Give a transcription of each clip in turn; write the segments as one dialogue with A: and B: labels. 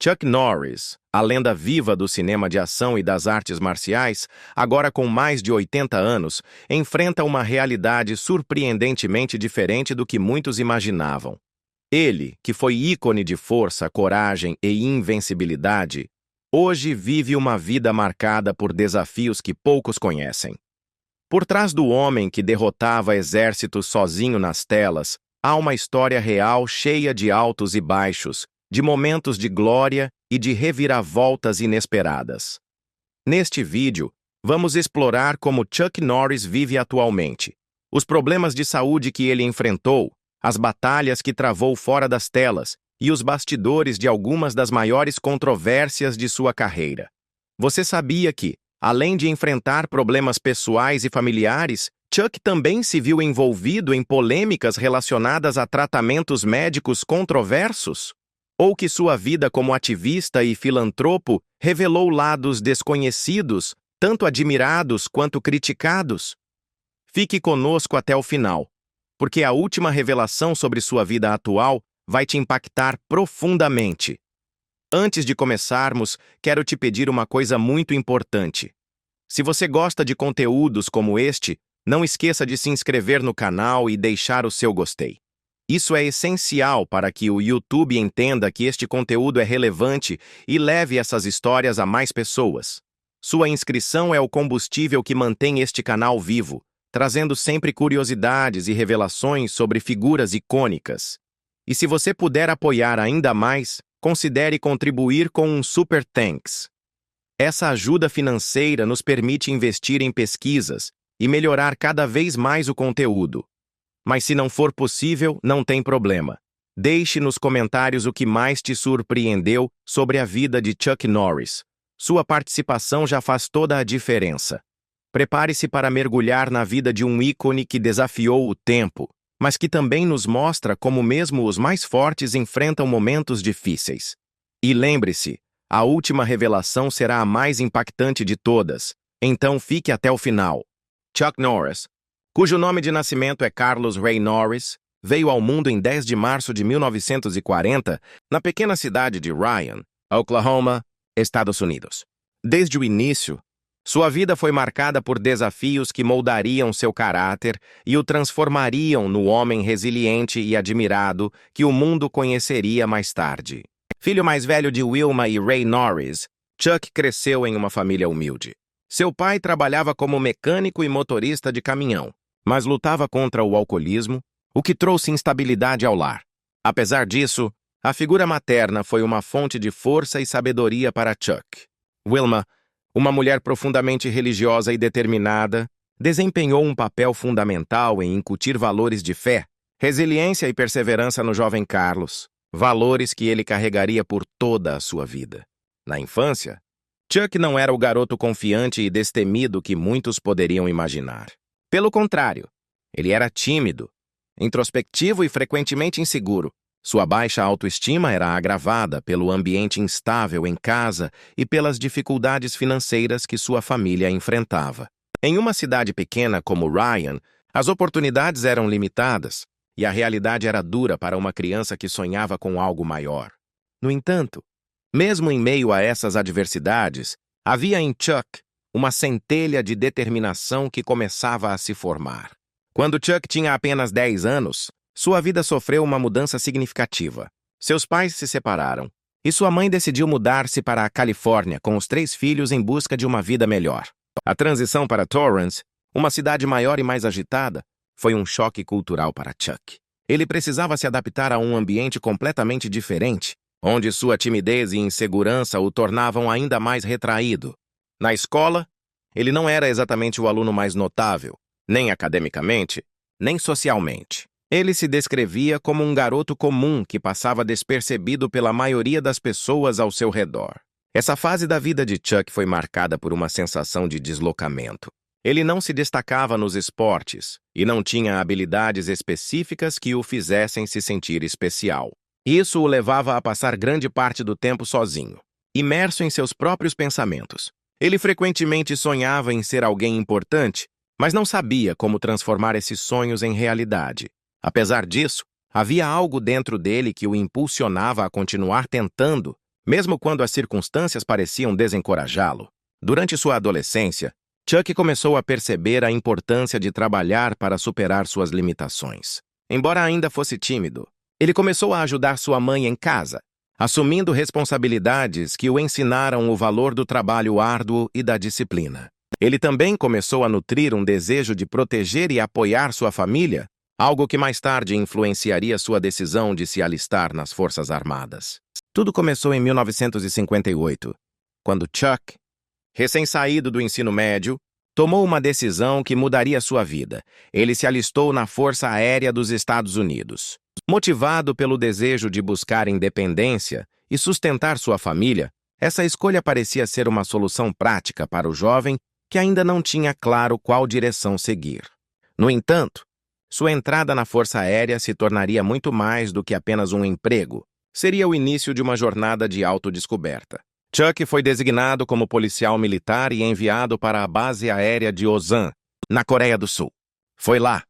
A: Chuck Norris, a lenda viva do cinema de ação e das artes marciais, agora com mais de 80 anos, enfrenta uma realidade surpreendentemente diferente do que muitos imaginavam. Ele, que foi ícone de força, coragem e invencibilidade, hoje vive uma vida marcada por desafios que poucos conhecem. Por trás do homem que derrotava exércitos sozinho nas telas, há uma história real cheia de altos e baixos, de momentos de glória e de reviravoltas inesperadas. Neste vídeo, vamos explorar como Chuck Norris vive atualmente, os problemas de saúde que ele enfrentou, as batalhas que travou fora das telas e os bastidores de algumas das maiores controvérsias de sua carreira. Você sabia que, além de enfrentar problemas pessoais e familiares, Chuck também se viu envolvido em polêmicas relacionadas a tratamentos médicos controversos? Ou que sua vida como ativista e filantropo revelou lados desconhecidos, tanto admirados quanto criticados? Fique conosco até o final, porque a última revelação sobre sua vida atual vai te impactar profundamente. Antes de começarmos, quero te pedir uma coisa muito importante. Se você gosta de conteúdos como este, não esqueça de se inscrever no canal e deixar o seu gostei. Isso é essencial para que o YouTube entenda que este conteúdo é relevante e leve essas histórias a mais pessoas. Sua inscrição é o combustível que mantém este canal vivo, trazendo sempre curiosidades e revelações sobre figuras icônicas. E se você puder apoiar ainda mais, considere contribuir com um Super Thanks. Essa ajuda financeira nos permite investir em pesquisas e melhorar cada vez mais o conteúdo. Mas se não for possível, não tem problema. Deixe nos comentários o que mais te surpreendeu sobre a vida de Chuck Norris. Sua participação já faz toda a diferença. Prepare-se para mergulhar na vida de um ícone que desafiou o tempo, mas que também nos mostra como mesmo os mais fortes enfrentam momentos difíceis. E lembre-se, a última revelação será a mais impactante de todas, então fique até o final. Chuck Norris, cujo nome de nascimento é Carlos Ray Norris, veio ao mundo em 10 de março de 1940, na pequena cidade de Ryan, Oklahoma, Estados Unidos. Desde o início, sua vida foi marcada por desafios que moldariam seu caráter e o transformariam no homem resiliente e admirado que o mundo conheceria mais tarde. Filho mais velho de Wilma e Ray Norris, Chuck cresceu em uma família humilde. Seu pai trabalhava como mecânico e motorista de caminhão, mas lutava contra o alcoolismo, o que trouxe instabilidade ao lar. Apesar disso, a figura materna foi uma fonte de força e sabedoria para Chuck. Wilma, uma mulher profundamente religiosa e determinada, desempenhou um papel fundamental em incutir valores de fé, resiliência e perseverança no jovem Carlos, valores que ele carregaria por toda a sua vida. Na infância, Chuck não era o garoto confiante e destemido que muitos poderiam imaginar. Pelo contrário, ele era tímido, introspectivo e frequentemente inseguro. Sua baixa autoestima era agravada pelo ambiente instável em casa e pelas dificuldades financeiras que sua família enfrentava. Em uma cidade pequena como Ryan, as oportunidades eram limitadas e a realidade era dura para uma criança que sonhava com algo maior. No entanto, mesmo em meio a essas adversidades, havia em Chuck uma centelha de determinação que começava a se formar. Quando Chuck tinha apenas 10 anos, sua vida sofreu uma mudança significativa. Seus pais se separaram, e sua mãe decidiu mudar-se para a Califórnia com os 3 filhos em busca de uma vida melhor. A transição para Torrance, uma cidade maior e mais agitada, foi um choque cultural para Chuck. Ele precisava se adaptar a um ambiente completamente diferente, onde sua timidez e insegurança o tornavam ainda mais retraído. Na escola, ele não era exatamente o aluno mais notável, nem academicamente, nem socialmente. Ele se descrevia como um garoto comum que passava despercebido pela maioria das pessoas ao seu redor. Essa fase da vida de Chuck foi marcada por uma sensação de deslocamento. Ele não se destacava nos esportes e não tinha habilidades específicas que o fizessem se sentir especial. Isso o levava a passar grande parte do tempo sozinho, imerso em seus próprios pensamentos. Ele frequentemente sonhava em ser alguém importante, mas não sabia como transformar esses sonhos em realidade. Apesar disso, havia algo dentro dele que o impulsionava a continuar tentando, mesmo quando as circunstâncias pareciam desencorajá-lo. Durante sua adolescência, Chuck começou a perceber a importância de trabalhar para superar suas limitações. Embora ainda fosse tímido, ele começou a ajudar sua mãe em casa, assumindo responsabilidades que o ensinaram o valor do trabalho árduo e da disciplina. Ele também começou a nutrir um desejo de proteger e apoiar sua família, algo que mais tarde influenciaria sua decisão de se alistar nas Forças Armadas. Tudo começou em 1958, quando Chuck, recém-saído do ensino médio, tomou uma decisão que mudaria sua vida. Ele se alistou na Força Aérea dos Estados Unidos. Motivado pelo desejo de buscar independência e sustentar sua família, essa escolha parecia ser uma solução prática para o jovem que ainda não tinha claro qual direção seguir. No entanto, sua entrada na Força Aérea se tornaria muito mais do que apenas um emprego. Seria o início de uma jornada de autodescoberta. Chuck foi designado como policial militar e enviado para a base aérea de Osan, na Coreia do Sul. Foi lá,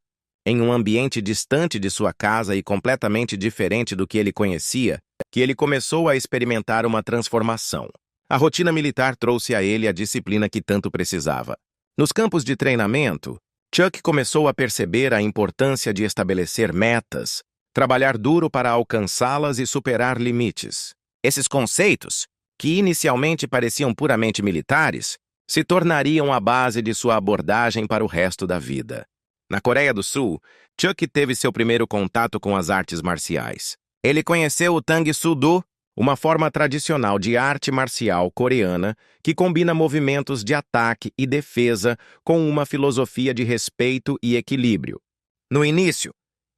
A: em um ambiente distante de sua casa e completamente diferente do que ele conhecia, que ele começou a experimentar uma transformação. A rotina militar trouxe a ele a disciplina que tanto precisava. Nos campos de treinamento, Chuck começou a perceber a importância de estabelecer metas, trabalhar duro para alcançá-las e superar limites. Esses conceitos, que inicialmente pareciam puramente militares, se tornariam a base de sua abordagem para o resto da vida. Na Coreia do Sul, Chuck teve seu primeiro contato com as artes marciais. Ele conheceu o Tang Soo Do, uma forma tradicional de arte marcial coreana que combina movimentos de ataque e defesa com uma filosofia de respeito e equilíbrio. No início,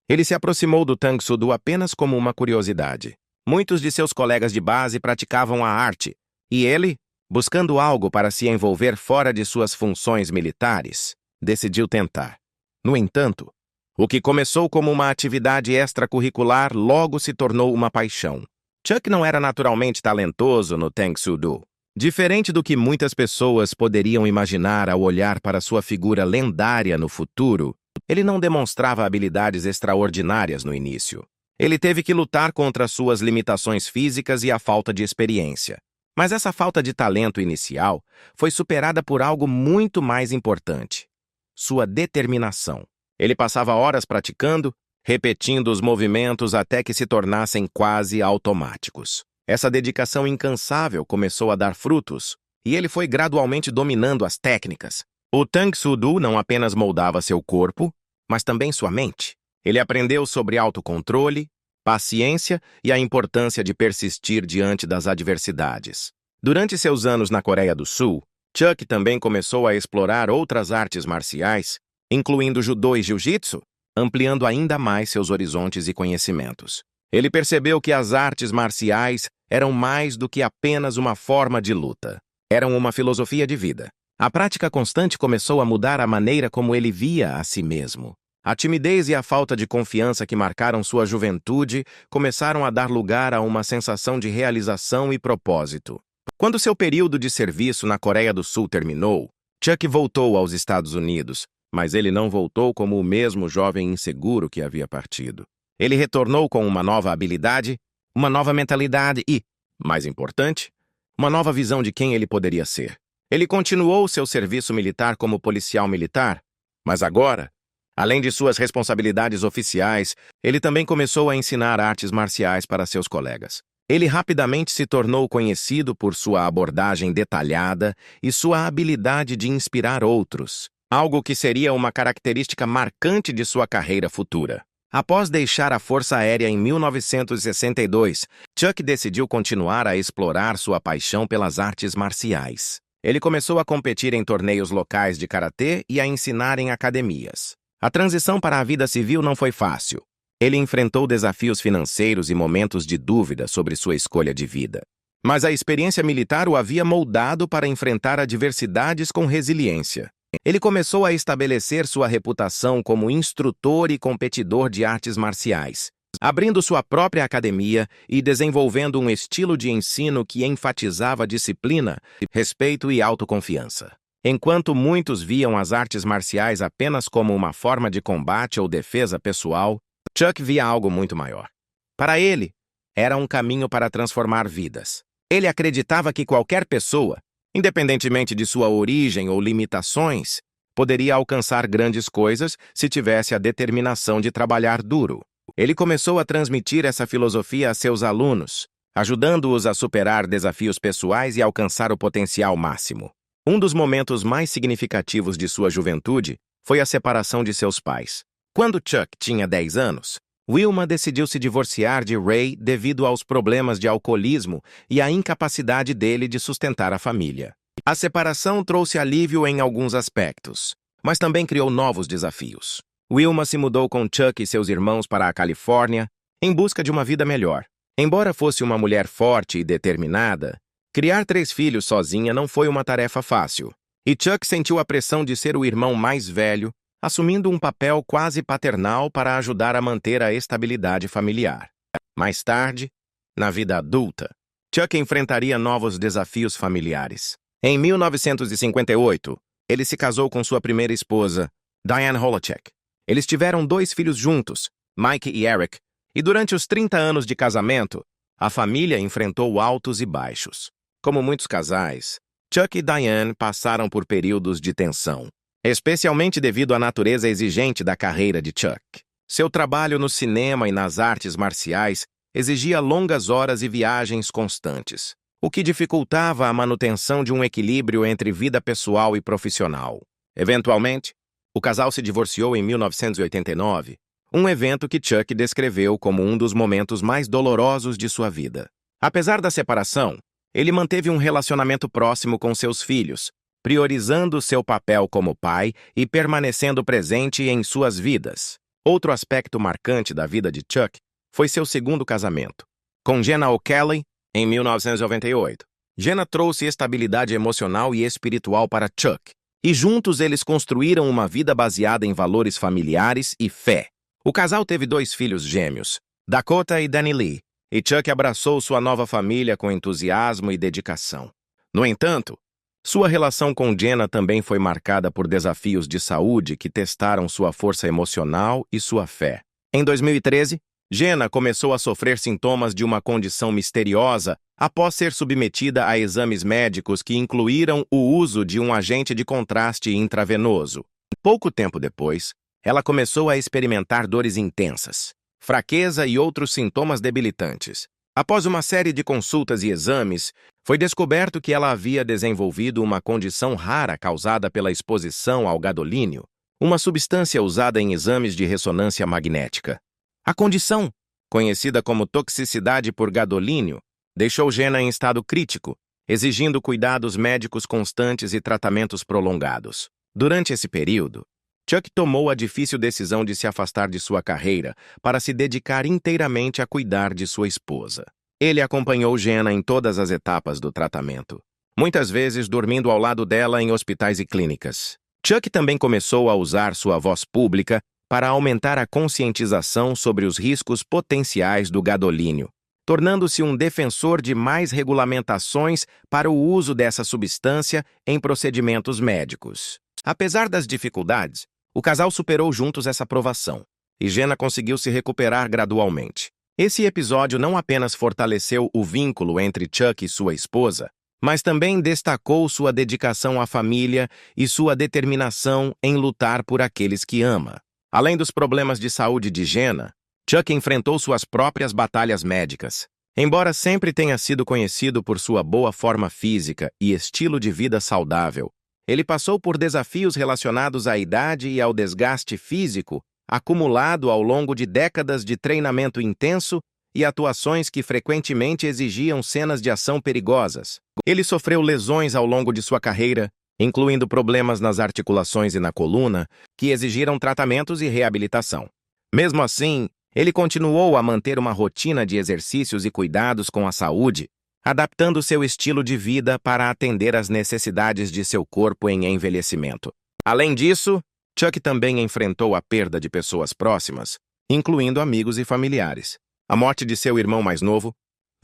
A: ele se aproximou do Tang Soo Do apenas como uma curiosidade. Muitos de seus colegas de base praticavam a arte, e ele, buscando algo para se envolver fora de suas funções militares, decidiu tentar. No entanto, o que começou como uma atividade extracurricular logo se tornou uma paixão. Chuck não era naturalmente talentoso no Tang Soo Do. Diferente do que muitas pessoas poderiam imaginar ao olhar para sua figura lendária no futuro, ele não demonstrava habilidades extraordinárias no início. Ele teve que lutar contra suas limitações físicas e a falta de experiência. Mas essa falta de talento inicial foi superada por algo muito mais importante: sua determinação. Ele passava horas praticando, repetindo os movimentos até que se tornassem quase automáticos. Essa dedicação incansável começou a dar frutos, e ele foi gradualmente dominando as técnicas. O Tang Soo Do não apenas moldava seu corpo, mas também sua mente. Ele aprendeu sobre autocontrole, paciência e a importância de persistir diante das adversidades. Durante seus anos na Coreia do Sul, Chuck também começou a explorar outras artes marciais, incluindo judô e jiu-jitsu, ampliando ainda mais seus horizontes e conhecimentos. Ele percebeu que as artes marciais eram mais do que apenas uma forma de luta. Eram uma filosofia de vida. A prática constante começou a mudar a maneira como ele via a si mesmo. A timidez e a falta de confiança que marcaram sua juventude começaram a dar lugar a uma sensação de realização e propósito. Quando seu período de serviço na Coreia do Sul terminou, Chuck voltou aos Estados Unidos, mas ele não voltou como o mesmo jovem inseguro que havia partido. Ele retornou com uma nova habilidade, uma nova mentalidade e, mais importante, uma nova visão de quem ele poderia ser. Ele continuou seu serviço militar como policial militar, mas agora, além de suas responsabilidades oficiais, ele também começou a ensinar artes marciais para seus colegas. Ele rapidamente se tornou conhecido por sua abordagem detalhada e sua habilidade de inspirar outros, algo que seria uma característica marcante de sua carreira futura. Após deixar a Força Aérea em 1962, Chuck decidiu continuar a explorar sua paixão pelas artes marciais. Ele começou a competir em torneios locais de karatê e a ensinar em academias. A transição para a vida civil não foi fácil. Ele enfrentou desafios financeiros e momentos de dúvida sobre sua escolha de vida. Mas a experiência militar o havia moldado para enfrentar adversidades com resiliência. Ele começou a estabelecer sua reputação como instrutor e competidor de artes marciais, abrindo sua própria academia e desenvolvendo um estilo de ensino que enfatizava disciplina, respeito e autoconfiança. Enquanto muitos viam as artes marciais apenas como uma forma de combate ou defesa pessoal, Chuck via algo muito maior. Para ele, era um caminho para transformar vidas. Ele acreditava que qualquer pessoa, independentemente de sua origem ou limitações, poderia alcançar grandes coisas se tivesse a determinação de trabalhar duro. Ele começou a transmitir essa filosofia a seus alunos, ajudando-os a superar desafios pessoais e alcançar o potencial máximo. Um dos momentos mais significativos de sua juventude foi a separação de seus pais. Quando Chuck tinha 10 anos, Wilma decidiu se divorciar de Ray devido aos problemas de alcoolismo e à incapacidade dele de sustentar a família. A separação trouxe alívio em alguns aspectos, mas também criou novos desafios. Wilma se mudou com Chuck e seus irmãos para a Califórnia em busca de uma vida melhor. Embora fosse uma mulher forte e determinada, criar 3 filhos sozinha não foi uma tarefa fácil, e Chuck sentiu a pressão de ser o irmão mais velho, assumindo um papel quase paternal para ajudar a manter a estabilidade familiar. Mais tarde, na vida adulta, Chuck enfrentaria novos desafios familiares. Em 1958, ele se casou com sua primeira esposa, Diane Holacek. Eles tiveram 2 filhos juntos, Mike e Eric, e durante os 30 anos de casamento, a família enfrentou altos e baixos. Como muitos casais, Chuck e Diane passaram por períodos de tensão, especialmente devido à natureza exigente da carreira de Chuck. Seu trabalho no cinema e nas artes marciais exigia longas horas e viagens constantes, o que dificultava a manutenção de um equilíbrio entre vida pessoal e profissional. Eventualmente, o casal se divorciou em 1989, um evento que Chuck descreveu como um dos momentos mais dolorosos de sua vida. Apesar da separação, ele manteve um relacionamento próximo com seus filhos, priorizando seu papel como pai e permanecendo presente em suas vidas. Outro aspecto marcante da vida de Chuck foi seu segundo casamento, com Jenna O'Kelly, em 1998. Jenna trouxe estabilidade emocional e espiritual para Chuck, e juntos eles construíram uma vida baseada em valores familiares e fé. O casal teve 2 filhos gêmeos, Dakota e Danny Lee, e Chuck abraçou sua nova família com entusiasmo e dedicação. No entanto, sua relação com Jenna também foi marcada por desafios de saúde que testaram sua força emocional e sua fé. Em 2013, Jenna começou a sofrer sintomas de uma condição misteriosa após ser submetida a exames médicos que incluíram o uso de um agente de contraste intravenoso. Pouco tempo depois, ela começou a experimentar dores intensas, fraqueza e outros sintomas debilitantes. Após uma série de consultas e exames, foi descoberto que ela havia desenvolvido uma condição rara causada pela exposição ao gadolínio, uma substância usada em exames de ressonância magnética. A condição, conhecida como toxicidade por gadolínio, deixou Jenna em estado crítico, exigindo cuidados médicos constantes e tratamentos prolongados. Durante esse período, Chuck tomou a difícil decisão de se afastar de sua carreira para se dedicar inteiramente a cuidar de sua esposa. Ele acompanhou Jenna em todas as etapas do tratamento, muitas vezes dormindo ao lado dela em hospitais e clínicas. Chuck também começou a usar sua voz pública para aumentar a conscientização sobre os riscos potenciais do gadolínio, tornando-se um defensor de mais regulamentações para o uso dessa substância em procedimentos médicos. Apesar das dificuldades, o casal superou juntos essa provação, e Jenna conseguiu se recuperar gradualmente. Esse episódio não apenas fortaleceu o vínculo entre Chuck e sua esposa, mas também destacou sua dedicação à família e sua determinação em lutar por aqueles que ama. Além dos problemas de saúde de Jenna, Chuck enfrentou suas próprias batalhas médicas. Embora sempre tenha sido conhecido por sua boa forma física e estilo de vida saudável, ele passou por desafios relacionados à idade e ao desgaste físico acumulado ao longo de décadas de treinamento intenso e atuações que frequentemente exigiam cenas de ação perigosas. Ele sofreu lesões ao longo de sua carreira, incluindo problemas nas articulações e na coluna, que exigiram tratamentos e reabilitação. Mesmo assim, ele continuou a manter uma rotina de exercícios e cuidados com a saúde, adaptando seu estilo de vida para atender às necessidades de seu corpo em envelhecimento. Além disso, Chuck também enfrentou a perda de pessoas próximas, incluindo amigos e familiares. A morte de seu irmão mais novo,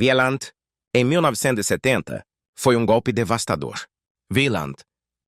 A: Wieland, em 1970, foi um golpe devastador. Wieland,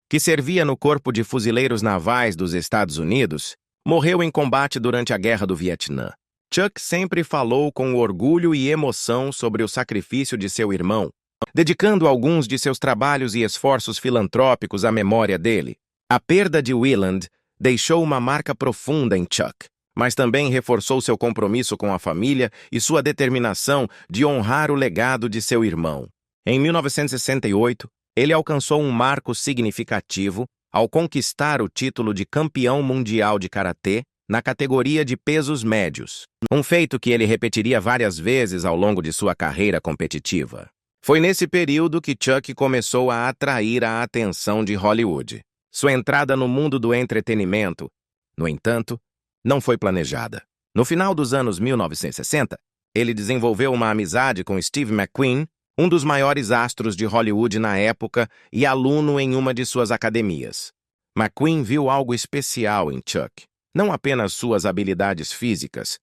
A: que servia no Corpo de Fuzileiros Navais dos Estados Unidos, morreu em combate durante a Guerra do Vietnã. Chuck sempre falou com orgulho e emoção sobre o sacrifício de seu irmão, dedicando alguns de seus trabalhos e esforços filantrópicos à memória dele. A perda de Wieland deixou uma marca profunda em Chuck, mas também reforçou seu compromisso com a família e sua determinação de honrar o legado de seu irmão. Em 1968, ele alcançou um marco significativo ao conquistar o título de campeão mundial de karatê na categoria de pesos médios, um feito que ele repetiria várias vezes ao longo de sua carreira competitiva. Foi nesse período que Chuck começou a atrair a atenção de Hollywood. Sua entrada no mundo do entretenimento, no entanto, não foi planejada. No final dos anos 1960, ele desenvolveu uma amizade com Steve McQueen, um dos maiores astros de Hollywood na época e aluno em uma de suas academias. McQueen viu algo especial em Chuck, não apenas suas habilidades físicas,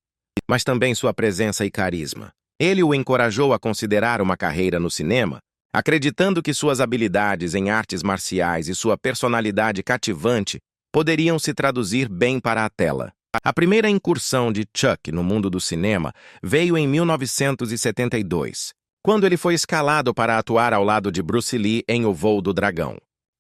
A: mas também sua presença e carisma. Ele o encorajou a considerar uma carreira no cinema, acreditando que suas habilidades em artes marciais e sua personalidade cativante poderiam se traduzir bem para a tela. A primeira incursão de Chuck no mundo do cinema veio em 1972, quando ele foi escalado para atuar ao lado de Bruce Lee em O Voo do Dragão.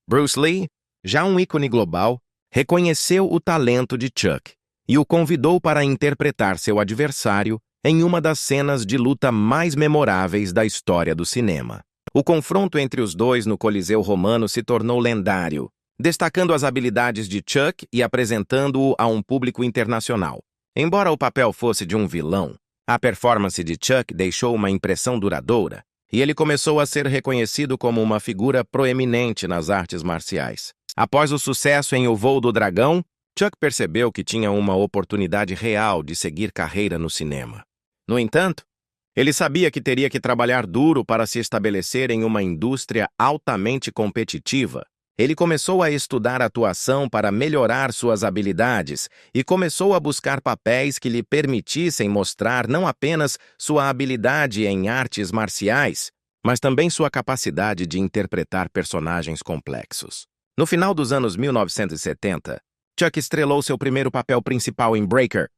A: Bruce Lee, já um ícone global, reconheceu o talento de Chuck e o convidou para interpretar seu adversário em uma das cenas de luta mais memoráveis da história do cinema. O confronto entre os dois no Coliseu Romano se tornou lendário, destacando as habilidades de Chuck e apresentando-o a um público internacional. Embora o papel fosse de um vilão, a performance de Chuck deixou uma impressão duradoura e ele começou a ser reconhecido como uma figura proeminente nas artes marciais. Após o sucesso em O Voo do Dragão, Chuck percebeu que tinha uma oportunidade real de seguir carreira no cinema. No entanto, ele sabia que teria que trabalhar duro para se estabelecer em uma indústria altamente competitiva. Ele começou a estudar atuação para melhorar suas habilidades e começou a buscar papéis que lhe permitissem mostrar não apenas sua habilidade em artes marciais, mas também sua capacidade de interpretar personagens complexos. No final dos anos 1970, Chuck estrelou seu primeiro papel principal em Breaker!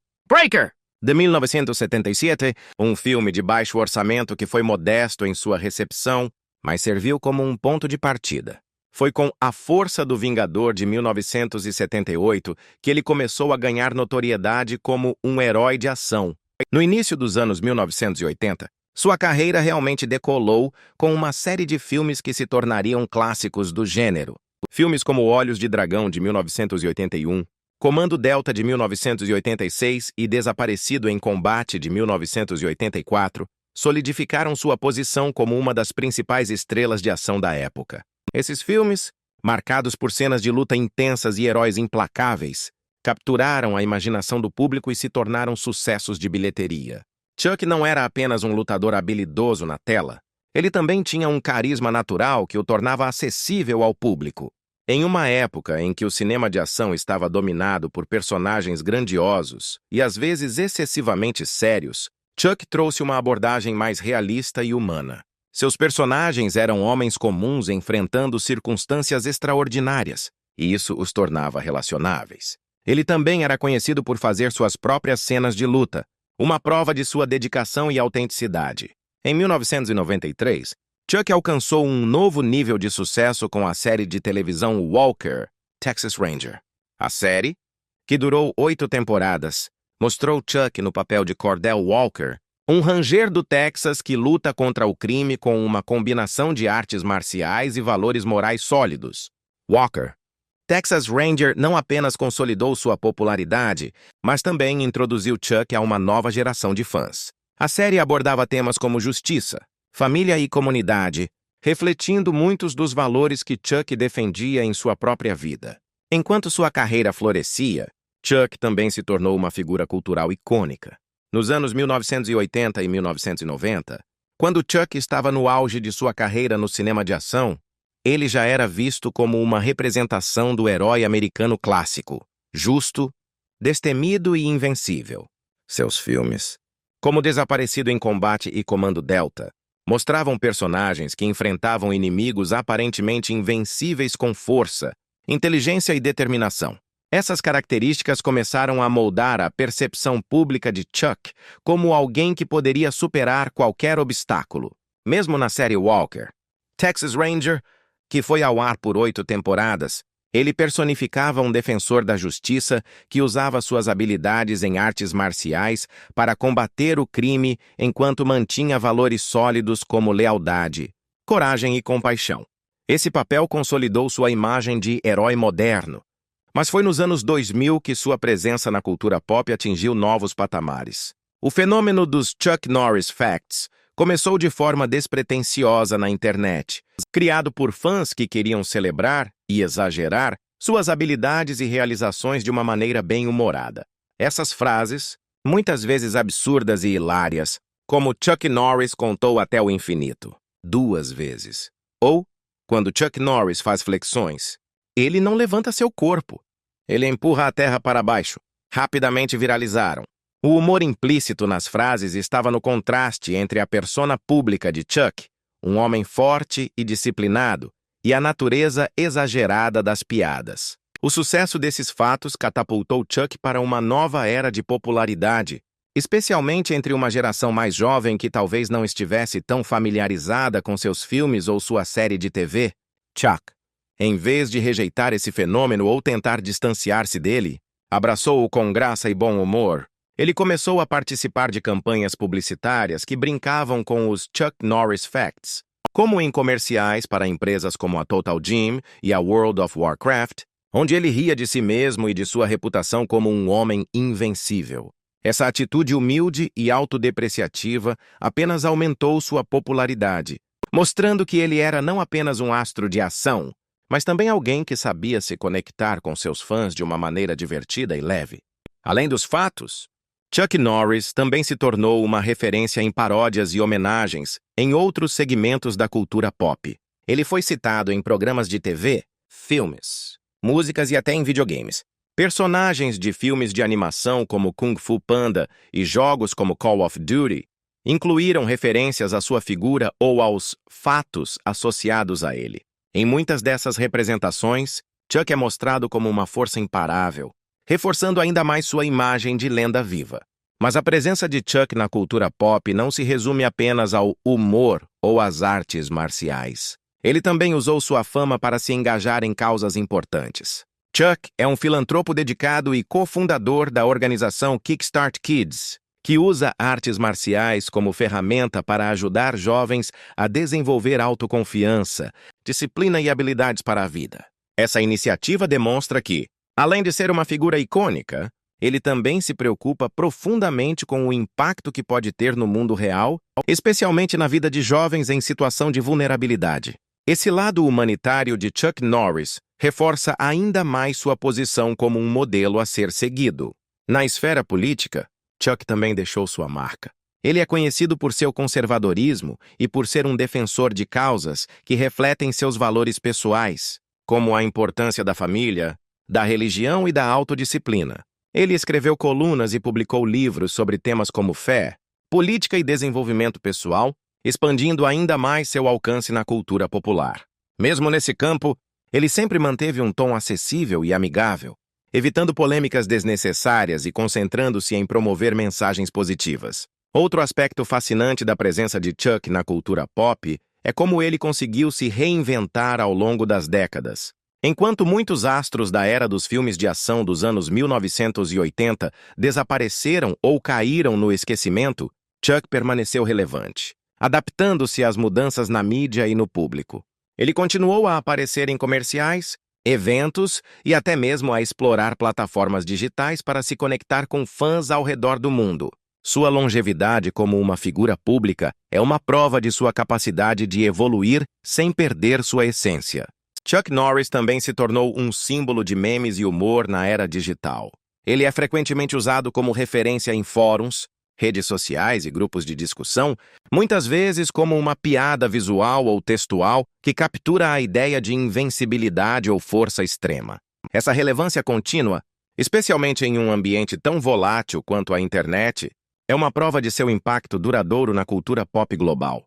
A: De 1977, um filme de baixo orçamento que foi modesto em sua recepção, mas serviu como um ponto de partida. Foi com A Força do Vingador de 1978 que ele começou a ganhar notoriedade como um herói de ação. No início dos anos 1980, sua carreira realmente decolou com uma série de filmes que se tornariam clássicos do gênero. Filmes como Olhos de Dragão, de 1981, Comando Delta, de 1986 e Desaparecido em Combate, de 1984, solidificaram sua posição como uma das principais estrelas de ação da época. Esses filmes, marcados por cenas de luta intensas e heróis implacáveis, capturaram a imaginação do público e se tornaram sucessos de bilheteria. Chuck não era apenas um lutador habilidoso na tela, ele também tinha um carisma natural que o tornava acessível ao público. Em uma época em que o cinema de ação estava dominado por personagens grandiosos e às vezes excessivamente sérios, Chuck trouxe uma abordagem mais realista e humana. Seus personagens eram homens comuns enfrentando circunstâncias extraordinárias, e isso os tornava relacionáveis. Ele também era conhecido por fazer suas próprias cenas de luta, uma prova de sua dedicação e autenticidade. Em 1993, Chuck alcançou um novo nível de sucesso com a série de televisão Walker, Texas Ranger. A série, que durou 8 temporadas, mostrou Chuck no papel de Cordell Walker, um ranger do Texas que luta contra o crime com uma combinação de artes marciais e valores morais sólidos. Walker, Texas Ranger, não apenas consolidou sua popularidade, mas também introduziu Chuck a uma nova geração de fãs. A série abordava temas como justiça, família e comunidade, refletindo muitos dos valores que Chuck defendia em sua própria vida. Enquanto sua carreira florescia, Chuck também se tornou uma figura cultural icônica. Nos anos 1980 e 1990, quando Chuck estava no auge de sua carreira no cinema de ação, ele já era visto como uma representação do herói americano clássico, justo, destemido e invencível. Seus filmes, como Desaparecido em Combate e Comando Delta, mostravam personagens que enfrentavam inimigos aparentemente invencíveis com força, inteligência e determinação. Essas características começaram a moldar a percepção pública de Chuck como alguém que poderia superar qualquer obstáculo. Mesmo na série Walker, Texas Ranger, que foi ao ar por 8 temporadas, ele personificava um defensor da justiça que usava suas habilidades em artes marciais para combater o crime enquanto mantinha valores sólidos como lealdade, coragem e compaixão. Esse papel consolidou sua imagem de herói moderno, mas foi nos anos 2000 que sua presença na cultura pop atingiu novos patamares. O fenômeno dos Chuck Norris Facts começou de forma despretensiosa na internet, criado por fãs que queriam celebrar e exagerar suas habilidades e realizações de uma maneira bem-humorada. Essas frases, muitas vezes absurdas e hilárias, como Chuck Norris contou até o infinito, 2 vezes. Ou, quando Chuck Norris faz flexões, ele não levanta seu corpo, ele empurra a terra para baixo. Rapidamente viralizaram. O humor implícito nas frases estava no contraste entre a persona pública de Chuck, um homem forte e disciplinado, e a natureza exagerada das piadas. O sucesso desses fatos catapultou Chuck para uma nova era de popularidade, especialmente entre uma geração mais jovem que talvez não estivesse tão familiarizada com seus filmes ou sua série de TV. Chuck, em vez de rejeitar esse fenômeno ou tentar distanciar-se dele, abraçou-o com graça e bom humor. Ele começou a participar de campanhas publicitárias que brincavam com os Chuck Norris Facts, como em comerciais para empresas como a Total Gym e a World of Warcraft, onde ele ria de si mesmo e de sua reputação como um homem invencível. Essa atitude humilde e autodepreciativa apenas aumentou sua popularidade, mostrando que ele era não apenas um astro de ação, mas também alguém que sabia se conectar com seus fãs de uma maneira divertida e leve. Além dos fatos, Chuck Norris também se tornou uma referência em paródias e homenagens em outros segmentos da cultura pop. Ele foi citado em programas de TV, filmes, músicas e até em videogames. Personagens de filmes de animação como Kung Fu Panda e jogos como Call of Duty incluíram referências à sua figura ou aos fatos associados a ele. Em muitas dessas representações, Chuck é mostrado como uma força imparável, reforçando ainda mais sua imagem de lenda viva. Mas a presença de Chuck na cultura pop não se resume apenas ao humor ou às artes marciais. Ele também usou sua fama para se engajar em causas importantes. Chuck é um filantropo dedicado e cofundador da organização Kickstart Kids, que usa artes marciais como ferramenta para ajudar jovens a desenvolver autoconfiança, disciplina e habilidades para a vida. Essa iniciativa demonstra que, além de ser uma figura icônica, ele também se preocupa profundamente com o impacto que pode ter no mundo real, especialmente na vida de jovens em situação de vulnerabilidade. Esse lado humanitário de Chuck Norris reforça ainda mais sua posição como um modelo a ser seguido. Na esfera política, Chuck também deixou sua marca. Ele é conhecido por seu conservadorismo e por ser um defensor de causas que refletem seus valores pessoais, como a importância da família, da religião e da autodisciplina. Ele escreveu colunas e publicou livros sobre temas como fé, política e desenvolvimento pessoal, expandindo ainda mais seu alcance na cultura popular. Mesmo nesse campo, ele sempre manteve um tom acessível e amigável, evitando polêmicas desnecessárias e concentrando-se em promover mensagens positivas. Outro aspecto fascinante da presença de Chuck na cultura pop é como ele conseguiu se reinventar ao longo das décadas. Enquanto muitos astros da era dos filmes de ação dos anos 1980 desapareceram ou caíram no esquecimento, Chuck permaneceu relevante, adaptando-se às mudanças na mídia e no público. Ele continuou a aparecer em comerciais, eventos e até mesmo a explorar plataformas digitais para se conectar com fãs ao redor do mundo. Sua longevidade como uma figura pública é uma prova de sua capacidade de evoluir sem perder sua essência. Chuck Norris também se tornou um símbolo de memes e humor na era digital. Ele é frequentemente usado como referência em fóruns, redes sociais e grupos de discussão, muitas vezes como uma piada visual ou textual que captura a ideia de invencibilidade ou força extrema. Essa relevância contínua, especialmente em um ambiente tão volátil quanto a internet, é uma prova de seu impacto duradouro na cultura pop global.